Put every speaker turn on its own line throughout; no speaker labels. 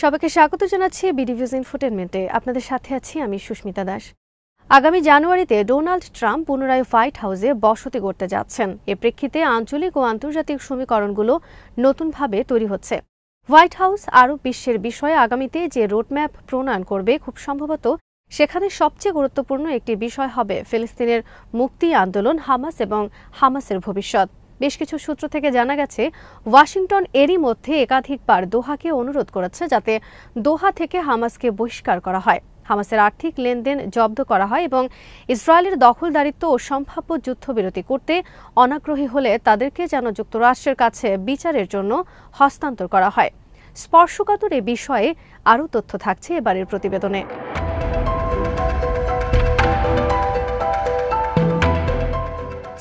সবাইকে স্বাগত জানাচ্ছি বিডিভিউজ ইনফোটেনমেন্টে। আপনাদের সাথে আছি আমি সুস্মিতা দাস। আগামী জানুয়ারিতে ডোনাল্ড ট্রাম্প পুনরায় হোয়াইট হাউসে বসতি করতে যাচ্ছেন। এর প্রেক্ষিতে আঞ্চলিক ও আন্তর্জাতিক সমীকরণগুলো নতুনভাবে তৈরি হচ্ছে। হোয়াইট হাউস আরব বিশ্বের বিষয়ে আগামীতে যে রোডম্যাপ প্রণয়ন করবে, খুব সম্ভবত সেখানে সবচেয়ে গুরুত্বপূর্ণ একটি বিষয় হবে ফিলিস্তিনের মুক্তি আন্দোলন, হামাস এবং হামাসের ভবিষ্যৎ। বেশ কিছু সূত্র থেকে জানা গেছে, ওয়াশিংটন এরই মধ্যে একাধিকবার দোহাকে অনুরোধ করেছে যাতে দোহা থেকে হামাসকে বহিষ্কার করা হয়, হামাসের আর্থিক লেনদেন জব্দ করা হয় এবং ইসরায়েলের দখলদারিত্ব ও সম্ভাব্য যুদ্ধবিরতি করতে অনাগ্রহী হলে তাদেরকে যেন যুক্তরাষ্ট্রের কাছে বিচারের জন্য হস্তান্তর করা হয়। স্পর্শকাতর এ বিষয়ে আরও তথ্য থাকছে এবারের প্রতিবেদনে।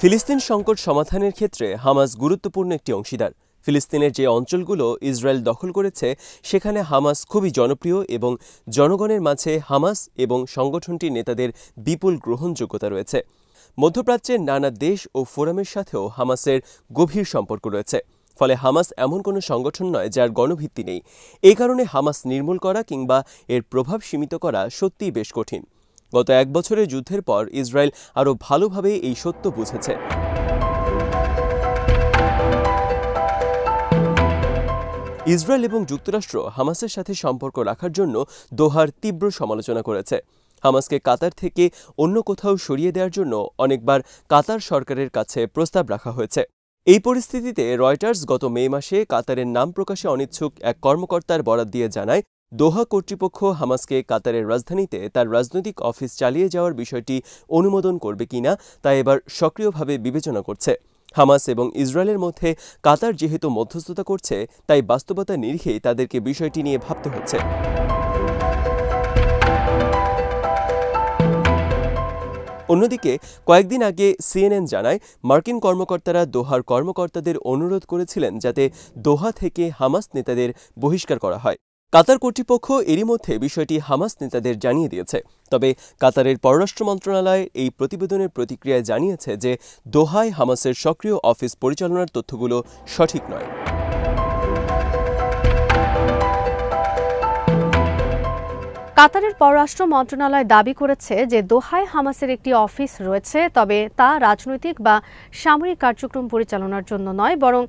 ফিলিস্তিন সংকট সমাধানের ক্ষেত্রে হামাস গুরুত্বপূর্ণ একটি অংশীদার। ফিলিস্তিনের যে অঞ্চলগুলো ইসরায়েল দখল করেছে সেখানে হামাস খুবই জনপ্রিয় এবং জনগণের মাঝে হামাস এবং সংগঠনটির নেতাদের বিপুল গ্রহণযোগ্যতা রয়েছে। মধ্যপ্রাচ্যের নানা দেশ ও ফোরামের সাথেও হামাসের গভীর সম্পর্ক রয়েছে। ফলে হামাস এমন কোনো সংগঠন নয় যার গণভিত্তি নেই। এই কারণে হামাস নির্মূল করা কিংবা এর প্রভাব সীমিত করা সত্যিই বেশ কঠিন। গত এক বছরের যুদ্ধের পর ইসরায়েল আরও ভালোভাবে এই সত্য বুঝেছে। ইসরায়েল এবং যুক্তরাষ্ট্র হামাসের সাথে সম্পর্ক রাখার জন্য দোহার তীব্র সমালোচনা করেছে। হামাসকে কাতার থেকে অন্য কোথাও সরিয়ে দেওয়ার জন্য অনেকবার কাতার সরকারের কাছে প্রস্তাব রাখা হয়েছে। এই পরিস্থিতিতে রয়টার্স গত মে মাসে কাতারের নাম প্রকাশে অনিচ্ছুক এক কর্মকর্তার বরাত দিয়ে জানায়, দোহা কর্তৃপক্ষ হামাসকে কাতারের রাজধানীতে তার রাজনৈতিক অফিস চালিয়ে যাওয়ার বিষয়টি অনুমোদন করবে কিনা তা এবার সক্রিয়ভাবে বিবেচনা করছে। হামাস এবং ইসরায়েলের মধ্যে কাতার যেহেতু মধ্যস্থতা করছে, তাই বাস্তবতা নিরিখেই তাদেরকে বিষয়টি নিয়ে ভাবতে হচ্ছে। অন্যদিকে কয়েকদিন আগে সিএনএন জানায়, মার্কিন কর্মকর্তারা দোহার কর্মকর্তাদের অনুরোধ করেছিলেন যাতে দোহা থেকে হামাস নেতাদের বহিষ্কার করা হয়। কাতার কর্তৃপক্ষ এরই মধ্যে বিষয়টি হামাস নেতাদের জানিয়ে দিয়েছে। তবে কাতারের পররাষ্ট্র মন্ত্রণালয় এই প্রতিবেদনের প্রতিক্রিয়ায় জানিয়েছে যে দোহায় হামাসের সক্রিয় অফিস পরিচালনার তথ্যগুলো সঠিক নয়।
কাতারের পররাষ্ট্র মন্ত্রণালয় দাবি করেছে যে দোহায় হামাসের একটি অফিস রয়েছে, তবে তা রাজনৈতিক বা সামরিক কার্যক্রম পরিচালনার জন্য নয়, বরং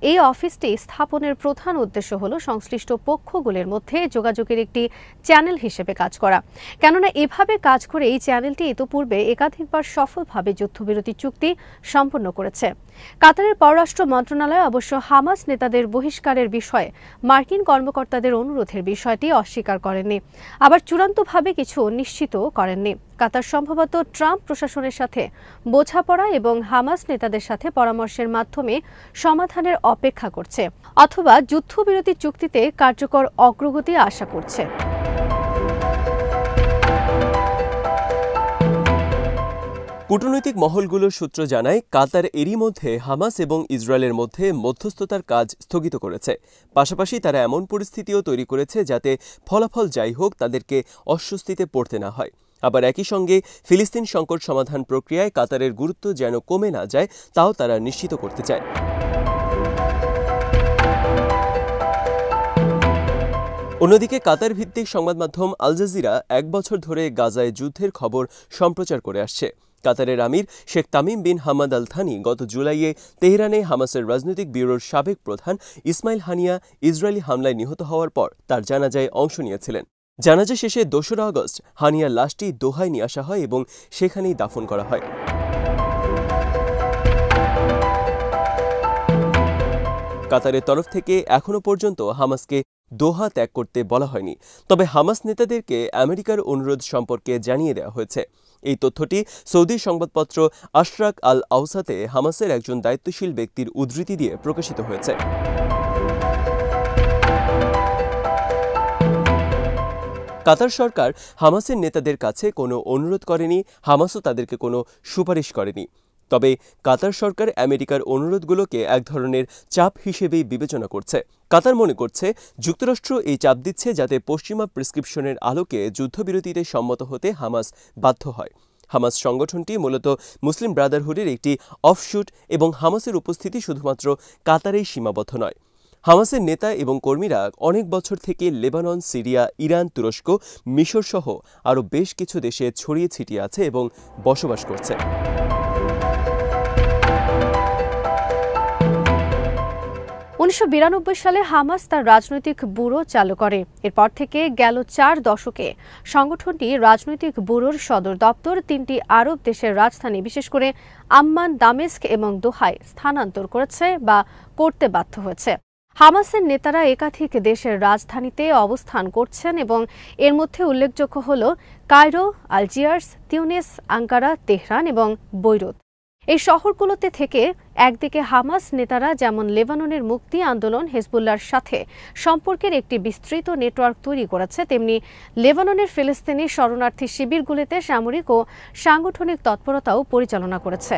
এই অফিসটি স্থাপনের প্রধান উদ্দেশ্য হল সংশ্লিষ্ট পক্ষগুলোর মধ্যে যোগাযোগের একটি চ্যানেল হিসেবে কাজ করা। কেননা এভাবে কাজ করে এই চ্যানেলটি ইতিপূর্বে একাধিকবার সফলভাবে যুদ্ধবিরতি চুক্তি সম্পন্ন করেছে। কাতারের পররাষ্ট্র মন্ত্রণালয় অবশ্য হামাস নেতাদের বহিষ্কারের বিষয়ে মার্কিন কর্মকর্তাদের অনুরোধের বিষয়টি অস্বীকার করেননি, আবার চূড়ান্তভাবে কিছু নিশ্চিত করেননি। কাতার সম্ভবত ট্রাম্প প্রশাসনের সাথে বোঝাপড়া এবং হামাস নেতাদের সাথে পরামর্শের মাধ্যমে সমাধানের অপেক্ষা করছে, অথবা যুদ্ধবিরতি চুক্তিতে কার্যকর অগ্রগতি আশা করছে।
কূটনৈতিক মহলগুলোর সূত্র জানায়, কাতার এরই মধ্যে হামাস এবং ইসরায়েলের মধ্যে মধ্যস্থতার কাজ স্থগিত করেছে। পাশাপাশি তারা এমন পরিস্থিতিও তৈরি করেছে যাতে ফলাফল যাই হোক তাদেরকে অস্বস্তিতে পড়তে না হয়। আবার একই সঙ্গে ফিলিস্তিন সংকট সমাধান প্রক্রিয়ায় কাতারের গুরুত্ব যেন কমে না যায় তাও তারা নিশ্চিত করতে চায়। অন্যদিকে কাতার ভিত্তিক সংবাদ মাধ্যম আল জাজিরা এক বছর ধরে গাজায় যুদ্ধের খবর সম্প্রচার করে আসছে। কাতারের আমির Sheikh Tamim bin Hamad Al Thani গত জুলাইয়ে তেহরানে হামাসের রাজনৈতিক ব্যুরোর সাবেক প্রধান ইসমাইল হানিয়া ইসরায়েলি হামলায় নিহত হওয়ার পর তার জানাজায় অংশ নিয়েছিলেন। জানাজা শেষে 2 আগস্ট হানিয়ার লাশটি দোহায় নিয়ে আসা হয় এবং সেখানেই দাফন করা হয়। কাতারের তরফ থেকে এখনো পর্যন্ত হামাসকে দোহা ত্যাগ করতে বলা হয়নি, তবে হামাস নেতাদেরকে আমেরিকার অনুরোধ সম্পর্কে জানিয়ে দেওয়া হয়েছে। এই তথ্যটি সৌদি সংবাদপত্র আশরাক আল আওসাতে হামাসের একজন দায়িত্বশীল ব্যক্তির উদ্ধৃতি দিয়ে প্রকাশিত হয়েছে। কাতার সরকার হামাসের নেতাদের কাছে কোনো অনুরোধ করেনি, হামাসও তাদেরকে কোনো সুপারিশ করেনি। তবে কাতার সরকার আমেরিকার অনুরোধগুলোকে এক ধরনের চাপ হিসেবেই বিবেচনা করছে। কাতার মনে করছে যুক্তরাষ্ট্র এই চাপ দিচ্ছে যাতে পশ্চিমা প্রেসক্রিপশনের আলোকে যুদ্ধবিরতিতে সম্মত হতে হামাস বাধ্য হয়। হামাস সংগঠনটি মূলত মুসলিম ব্রাদারহুডের একটি অফশুট এবং হামাসের উপস্থিতি শুধুমাত্র কাতারেই সীমাবদ্ধ নয়। হামাসের নেতা এবং কর্মীরা অনেক বছর থেকে লেবানন, সিরিয়া, ইরান, তুরস্ক, মিশর সহ আরও বেশ কিছু দেশে ছড়িয়ে ছিটিয়ে আছে এবং বসবাস করছে।
1992 সালে হামাস তার রাজনৈতিক ব্যুরো চালু করে। এরপর থেকে গেল 4 দশকে সংগঠনটি রাজনৈতিক ব্যুরোর সদর দপ্তর 3টি আরব দেশের রাজধানী বিশেষ করে আম্মান, দামেস্ক এবং দোহায় স্থানান্তর করেছে বা করতে বাধ্য হয়েছে। হামাসের নেতারা একাধিক দেশের রাজধানীতে অবস্থান করছেন এবং এর মধ্যে উল্লেখযোগ্য হল Cairo, Algiers, Tunis, Ankara, Tehran এবং বৈরুত। এই শহরগুলোতে থেকে একদিকে হামাস নেতারা যেমন লেবাননের মুক্তি আন্দোলন হিজবুল্লাহর সাথে সম্পর্কের একটি বিস্তৃত নেটওয়ার্ক তৈরি করেছে, তেমনি লেবাননের ফিলিস্তিনি শরণার্থী শিবিরগুলিতে সামরিক ও সাংগঠনিক তৎপরতাও পরিচালনা করেছে।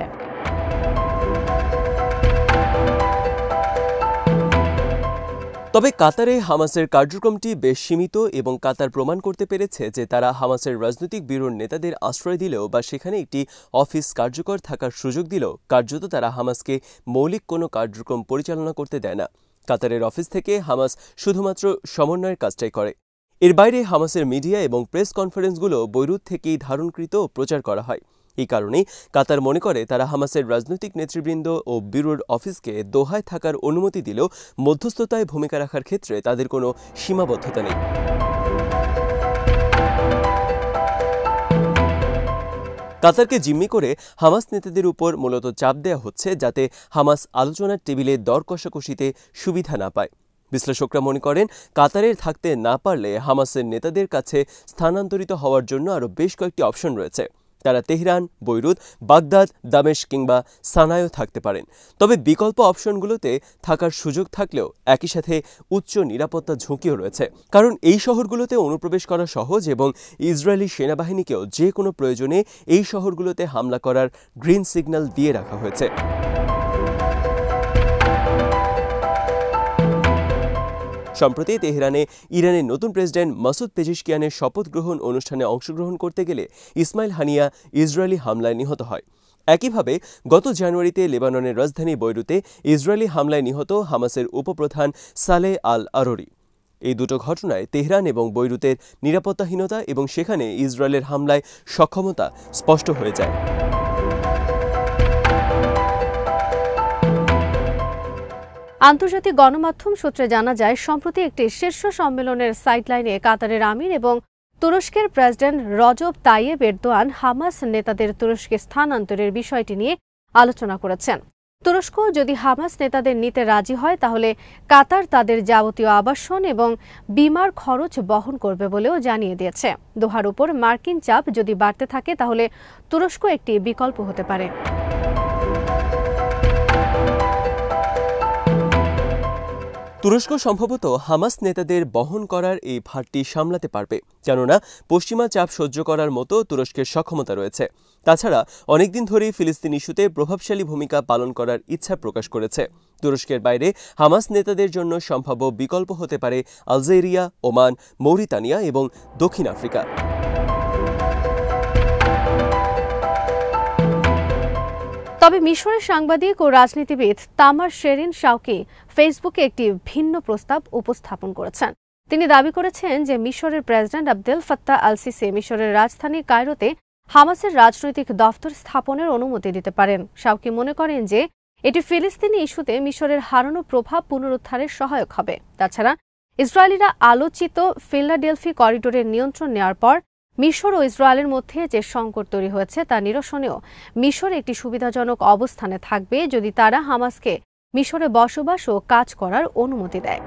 তবে কাতারে হামাসের কার্যক্রমটি বেশ সীমিত এবং কাতার প্রমাণ করতে পেরেছে যে তারা হামাসের রাজনৈতিক ব্যুরোর নেতাদের আশ্রয় দিলেও বা সেখানে একটি অফিস কার্যকর থাকার সুযোগ দিলেও কার্যত তারা হামাসকে মৌলিক কোনো কার্যক্রম পরিচালনা করতে দেয় না। কাতারের অফিস থেকে হামাস শুধুমাত্র সমন্বয়ের কাজটাই করে। এর বাইরে হামাসের মিডিয়া এবং প্রেস কনফারেন্সগুলো বৈরুত থেকেই ধারণকৃত ও প্রচার করা হয়। এই কারণেই কাতার মনে করে তারা হামাসের রাজনৈতিক নেতৃবৃন্দ ও ব্যুরোর অফিসকে দোহায় থাকার অনুমতি দিলেও মধ্যস্থতায় ভূমিকা রাখার ক্ষেত্রে তাদের কোনো সীমাবদ্ধতা নেই। কাতারকে জিম্মি করে হামাস নেতাদের উপর মূলত চাপ দেওয়া হচ্ছে যাতে হামাস আলোচনার টেবিলে দর কষাকষিতে সুবিধা না পায়। বিশ্লেষকরা মনে করেন কাতারের থাকতে না পারলে হামাসের নেতাদের কাছে স্থানান্তরিত হওয়ার জন্য আরও বেশ কয়েকটি অপশন রয়েছে। তারা তেহরান, বৈরুত, বাগদাদ, দামেস্ক কিংবা সানায়ও থাকতে পারেন। তবে বিকল্প অপশনগুলোতে থাকার সুযোগ থাকলেও একই সাথে উচ্চ নিরাপত্তা ঝুঁকিও রয়েছে, কারণ এই শহরগুলোতে অনুপ্রবেশ করা সহজ এবং ইসরায়েলি সেনাবাহিনীকেও যে কোনো প্রয়োজনে এই শহরগুলোতে হামলা করার গ্রিন সিগন্যাল দিয়ে রাখা হয়েছে। সম্প্রতি তেহরানে ইরানের নতুন প্রেসিডেন্ট মাসুদ পেজিশকিয়ানের শপথ গ্রহণ অনুষ্ঠানে অংশগ্রহণ করতে গেলে ইসমাইল হানিয়া ইসরায়েলি হামলায় নিহত হয়। একইভাবে গত জানুয়ারিতে লেবাননের রাজধানী বৈরুতে ইসরায়েলি হামলায় নিহত হামাসের উপপ্রধান সালেহ আল আরোরি। এই দুটো ঘটনায় তেহরান এবং বৈরুতের নিরাপত্তাহীনতা এবং সেখানে ইসরায়েলের হামলায় সক্ষমতা স্পষ্ট হয়ে যায়।
আন্তর্জাতিক গণমাধ্যম সূত্রে জানা যায়, সম্প্রতি একটি শীর্ষ সম্মেলনের সাইডলাইনে কাতারের আমির এবং তুরস্কের president Recep Tayyip Erdogan Hamas নেতাদের তুরস্কে স্থানান্তরের বিষয়টি নিয়ে আলোচনা করেছেন। তুরস্ক যদি হামাস নেতাদের নিতে রাজি হয় তাহলে কাতার তাদের যাবতীয় আবাসন এবং বিমার খরচ বহন করবে বলেও জানিয়ে দিয়েছে। দোহার উপর মার্কিন চাপ যদি বাড়তে থাকে তাহলে তুরস্ক একটি বিকল্প হতে পারে।
তুরস্ক সম্ভবত হামাস নেতাদের বহন করার এই ভারটি সামলাতে পারবে, কেননা পশ্চিমা চাপ সহ্য করার মতো তুরস্কের সক্ষমতা রয়েছে। তাছাড়া অনেকদিন ধরেই ফিলিস্তিন ইস্যুতে প্রভাবশালী ভূমিকা পালন করার ইচ্ছা প্রকাশ করেছে। তুরস্কের বাইরে হামাস নেতাদের জন্য সম্ভাব্য বিকল্প হতে পারে আলজেরিয়া, ওমান, মৌরিতানিয়া এবং দক্ষিণ আফ্রিকা।
তবে মিশরের সাংবাদিক ও রাজনীতিবিদ তামার শেরিন শাওকি ফেসবুকে একটি ভিন্ন প্রস্তাব উপস্থাপন করেছেন। তিনি দাবি করেছেন যে মিশরের president Abdel Fattah al CC মিশরের রাজধানী কায়রোতে হামাসের রাজনৈতিক দফতর স্থাপনের অনুমতি দিতে পারেন। শাওকি মনে করেন যে এটি ফিলিস্তিনি ইস্যুতে মিশরের হারানো প্রভাব পুনরুদ্ধারের সহায়ক হবে। তাছাড়া ইসরায়েলিরা আলোচিত ফিলাডেলফি করিডোরের নিয়ন্ত্রণ নেওয়ার পর মিশর ও ইসরায়েলের মধ্যে যে সংকট তৈরি হয়েছে তা নিরসনেও মিশর একটি সুবিধাজনক অবস্থানে থাকবে যদি তারা হামাসকে মিশরে বসবাস ও কাজ করার অনুমতি দেয়।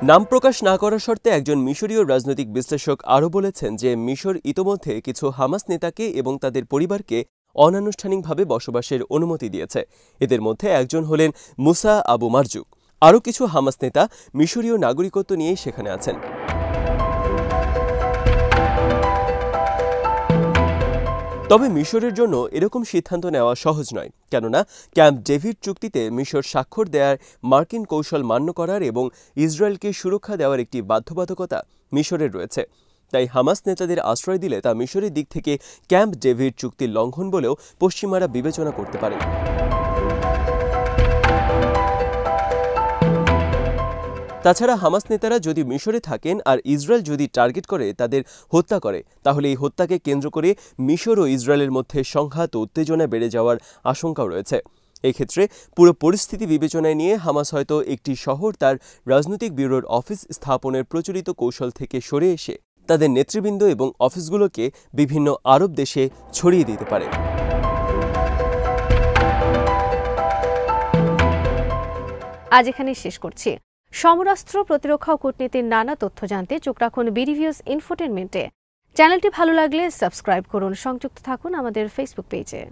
নাম প্রকাশ না করার শর্তে একজন মিশরীয় রাজনৈতিক বিশ্লেষক আরও বলেছেন যে মিশর ইতোমধ্যে কিছু হামাস নেতাকে এবং তাদের পরিবারকে অনানুষ্ঠানিকভাবে বসবাসের অনুমতি দিয়েছে। এদের মধ্যে একজন হলেন মুসা আবু মারজুক। আরও কিছু হামাস নেতা মিশরীয় নাগরিকত্ব নিয়েই সেখানে আছেন। তবে মিশরের জন্য এরকম সিদ্ধান্ত নেওয়া সহজ নয়, কেননা ক্যাম্প ডেভিড চুক্তিতে মিশর স্বাক্ষর দেওয়ার মার্কিন কৌশল মান্য করার এবং ইসরায়েলকে সুরক্ষা দেওয়ার একটি বাধ্যবাধকতা মিশরের রয়েছে। তাই হামাস নেতাদের আশ্রয় দিলে তা মিশরের দিক থেকে ক্যাম্প ডেভিড চুক্তির লঙ্ঘন বলেও পশ্চিমারা বিবেচনা করতে পারে। তাছাড়া হামাস নেতারা যদি মিশরে থাকেন আর ইসরায়েল যদি টার্গেট করে তাদের হত্যা করে, তাহলে এই হত্যাকে কেন্দ্র করে মিশর ও ইসরায়েলের মধ্যে সংঘাত ও উত্তেজনা বেড়ে যাওয়ার আশঙ্কাও রয়েছে। এক্ষেত্রে পুরো পরিস্থিতি বিবেচনায় নিয়ে হামাস হয়তো একটি শহর তার রাজনৈতিক ব্যুরোর অফিস স্থাপনের প্রচলিত কৌশল থেকে সরে এসে তাদের নেতৃবৃন্দ এবং অফিসগুলোকে বিভিন্ন আরব দেশে ছড়িয়ে দিতে পারে।
আজ এখানেই শেষ করছি। সমরাস্ত্র, প্রতিরক্ষা ও কূটনীতির নানা তথ্য জানতে চোখ রাখুন বিডিভিউজ ইনফোটেনমেন্টে। চ্যানেলটি ভালো লাগলে সাবস্ক্রাইব করুন, সংযুক্ত থাকুন আমাদের ফেসবুক পেজে।